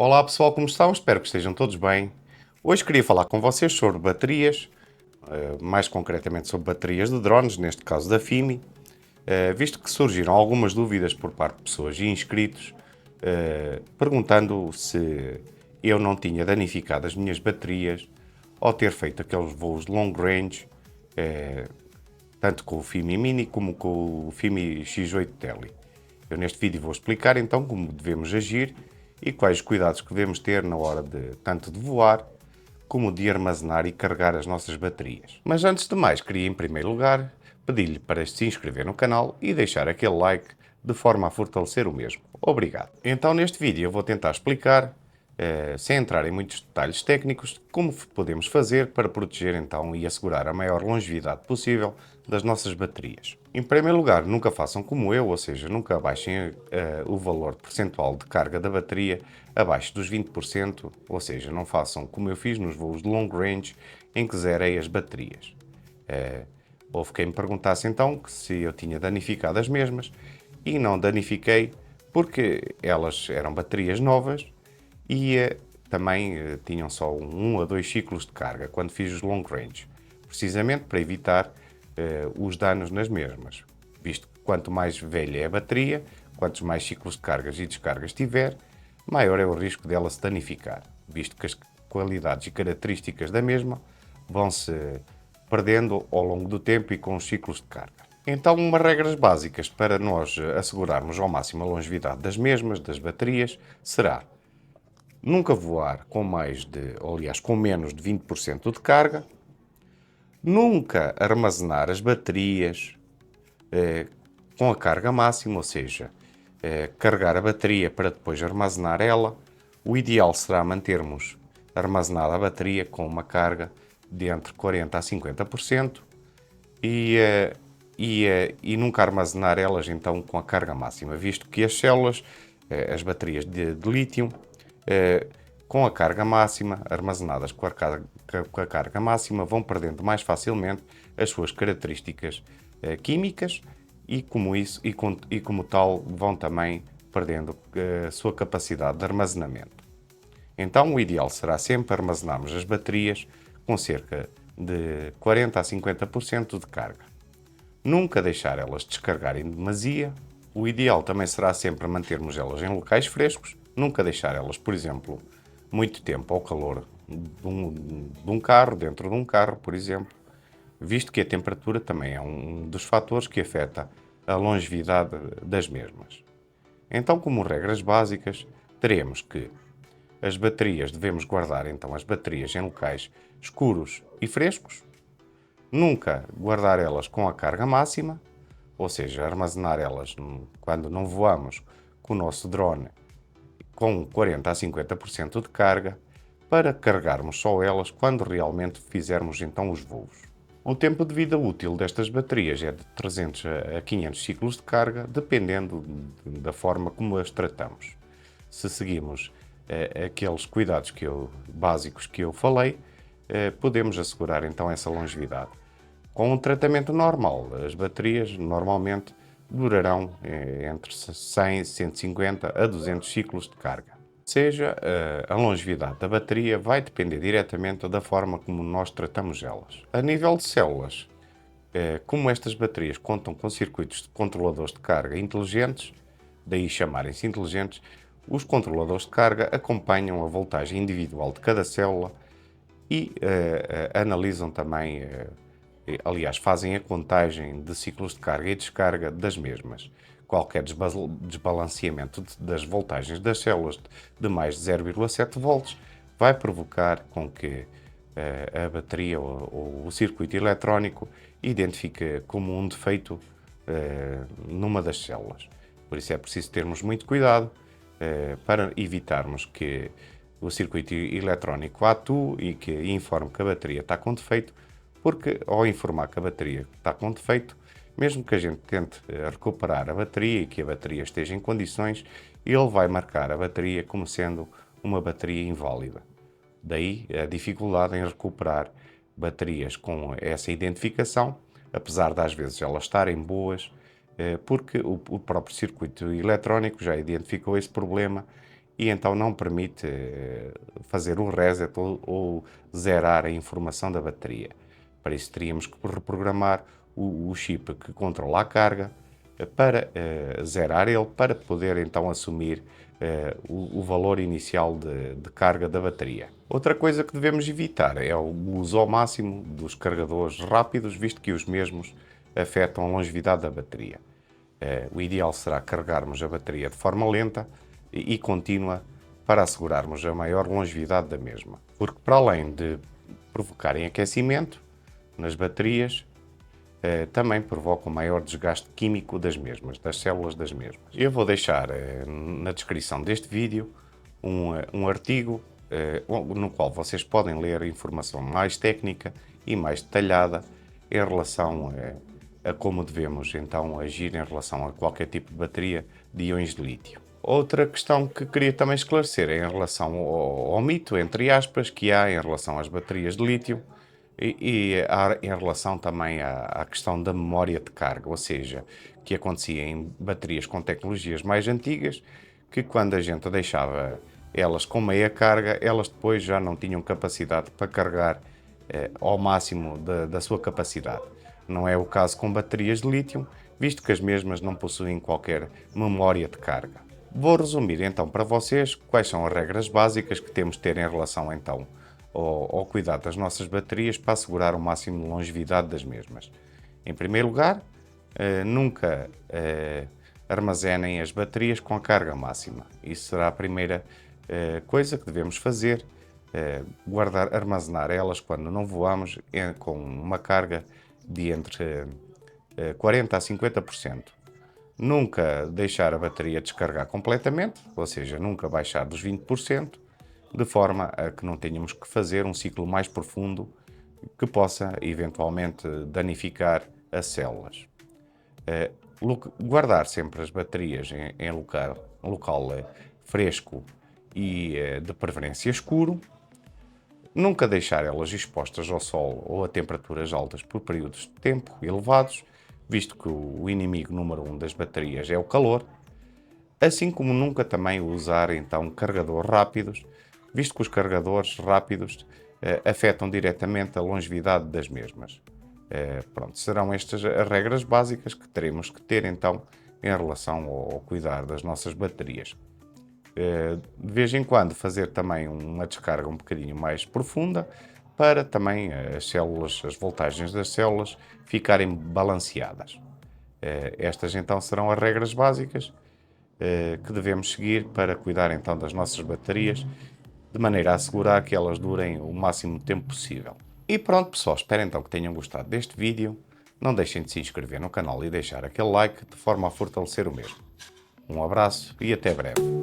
Olá pessoal, como estão? Espero que estejam todos bem. Hoje queria falar com vocês sobre baterias, mais concretamente sobre baterias de drones, neste caso da FIMI, visto que surgiram algumas dúvidas por parte de pessoas e inscritos, perguntando se eu não tinha danificado as minhas baterias ao ter feito aqueles voos de long range, tanto com o FIMI Mini como com o FIMI X8 Tele. Eu neste vídeo vou explicar então como devemos agir e quais os cuidados que devemos ter na hora de tanto de voar como de armazenar e carregar as nossas baterias. Mas antes de mais, queria em primeiro lugar pedir-lhe para se inscrever no canal e deixar aquele like de forma a fortalecer o mesmo. Obrigado. Então neste vídeo eu vou tentar explicar, sem entrar em muitos detalhes técnicos, como podemos fazer para proteger então e assegurar a maior longevidade possível das nossas baterias. Em primeiro lugar, nunca façam como eu, ou seja, nunca baixem o valor percentual de carga da bateria abaixo dos 20%, ou seja, não façam como eu fiz nos voos de long range em que zerei as baterias. Houve quem me perguntasse então se eu tinha danificado as mesmas e não danifiquei porque elas eram baterias novas e também tinham só um a dois ciclos de carga quando fiz os long range, precisamente para evitar os danos nas mesmas, visto que quanto mais velha é a bateria, quantos mais ciclos de cargas e descargas tiver, maior é o risco dela se danificar, visto que as qualidades e características da mesma vão-se perdendo ao longo do tempo e com os ciclos de carga. Então, umas regras básicas para nós assegurarmos ao máximo a longevidade das mesmas, das baterias, será nunca voar com mais de, ou aliás, com menos de 20% de carga, nunca armazenar as baterias com a carga máxima, ou seja, carregar a bateria para depois armazenar ela. O ideal será mantermos armazenada a bateria com uma carga de entre 40% a 50% e nunca armazenar elas então com a carga máxima, visto que as células, as baterias de lítio, com a carga máxima, armazenadas com a carga máxima, vão perdendo mais facilmente as suas características químicas e como tal vão também perdendo a sua capacidade de armazenamento. Então o ideal será sempre armazenarmos as baterias com cerca de 40 a 50% de carga. Nunca deixar elas descargarem em demasia. O ideal também será sempre mantermos elas em locais frescos, nunca deixar elas, por exemplo, muito tempo ao calor de um carro, dentro de um carro, por exemplo, visto que a temperatura também é um dos fatores que afeta a longevidade das mesmas. Então, como regras básicas, teremos que as baterias, devemos guardar então as baterias em locais escuros e frescos, nunca guardar elas com a carga máxima, ou seja, armazenar elas quando não voamos com o nosso drone com 40 a 50% de carga, para carregarmos só elas quando realmente fizermos então os voos. O tempo de vida útil destas baterias é de 300 a 500 ciclos de carga, dependendo da forma como as tratamos. Se seguimos aqueles cuidados básicos que eu falei, podemos assegurar então essa longevidade. Com um tratamento normal, as baterias normalmente durarão entre 100, 150 a 200 ciclos de carga. Ou seja, a longevidade da bateria vai depender diretamente da forma como nós tratamos elas. A nível de células, como estas baterias contam com circuitos de controladores de carga inteligentes, daí chamarem-se inteligentes, os controladores de carga acompanham a voltagem individual de cada célula e analisam também, aliás, fazem a contagem de ciclos de carga e descarga das mesmas. Qualquer desbalanceamento das voltagens das células de mais de 0,7 volts vai provocar com que a bateria ou o circuito eletrónico identifique como um defeito numa das células. Por isso é preciso termos muito cuidado para evitarmos que o circuito eletrónico atue e que informe que a bateria está com defeito, porque ao informar que a bateria está com defeito, mesmo que a gente tente recuperar a bateria e que a bateria esteja em condições, ele vai marcar a bateria como sendo uma bateria inválida. Daí a dificuldade em recuperar baterias com essa identificação, apesar de às vezes elas estarem boas, porque o próprio circuito eletrónico já identificou esse problema e então não permite fazer o reset ou zerar a informação da bateria. Para isso teríamos que reprogramar o chip que controla a carga para zerar ele, para poder então assumir o valor inicial de carga da bateria. Outra coisa que devemos evitar é o uso ao máximo dos carregadores rápidos, visto que os mesmos afetam a longevidade da bateria. O ideal será carregarmos a bateria de forma lenta e contínua para assegurarmos a maior longevidade da mesma. Porque para além de provocarem aquecimento nas baterias, também provocam maior desgaste químico das mesmas, das células das mesmas. Eu vou deixar na descrição deste vídeo um artigo no qual vocês podem ler informação mais técnica e mais detalhada em relação a como devemos então agir em relação a qualquer tipo de bateria de íons de lítio. Outra questão que queria também esclarecer é em relação ao mito, entre aspas, que há em relação às baterias de lítio e em relação também à questão da memória de carga, ou seja, que acontecia em baterias com tecnologias mais antigas, que quando a gente deixava elas com meia carga, elas depois já não tinham capacidade para carregar ao máximo da sua capacidade. Não é o caso com baterias de lítio, visto que as mesmas não possuem qualquer memória de carga. Vou resumir então para vocês quais são as regras básicas que temos de ter em relação então ao cuidado das nossas baterias para assegurar o máximo de longevidade das mesmas. Em primeiro lugar, nunca armazenem as baterias com a carga máxima. Isso será a primeira coisa que devemos fazer, armazenar elas quando não voamos com uma carga de entre 40% a 50%. Nunca deixar a bateria descarregar completamente, ou seja, nunca baixar dos 20%, de forma a que não tenhamos que fazer um ciclo mais profundo que possa eventualmente danificar as células. Guardar sempre as baterias em local fresco e de preferência escuro. Nunca deixar elas expostas ao sol ou a temperaturas altas por períodos de tempo elevados, visto que o inimigo número 1 das baterias é o calor. Assim como nunca também usar então carregadores rápidos, visto que os carregadores rápidos afetam diretamente a longevidade das mesmas. Serão estas as regras básicas que teremos que ter então em relação ao cuidar das nossas baterias. De vez em quando fazer também uma descarga um bocadinho mais profunda para também as voltagens das células ficarem balanceadas. Estas então serão as regras básicas que devemos seguir para cuidar então das nossas baterias, de maneira a assegurar que elas durem o máximo tempo possível. E pronto pessoal, espero então que tenham gostado deste vídeo. Não deixem de se inscrever no canal e deixar aquele like de forma a fortalecer o mesmo. Um abraço e até breve.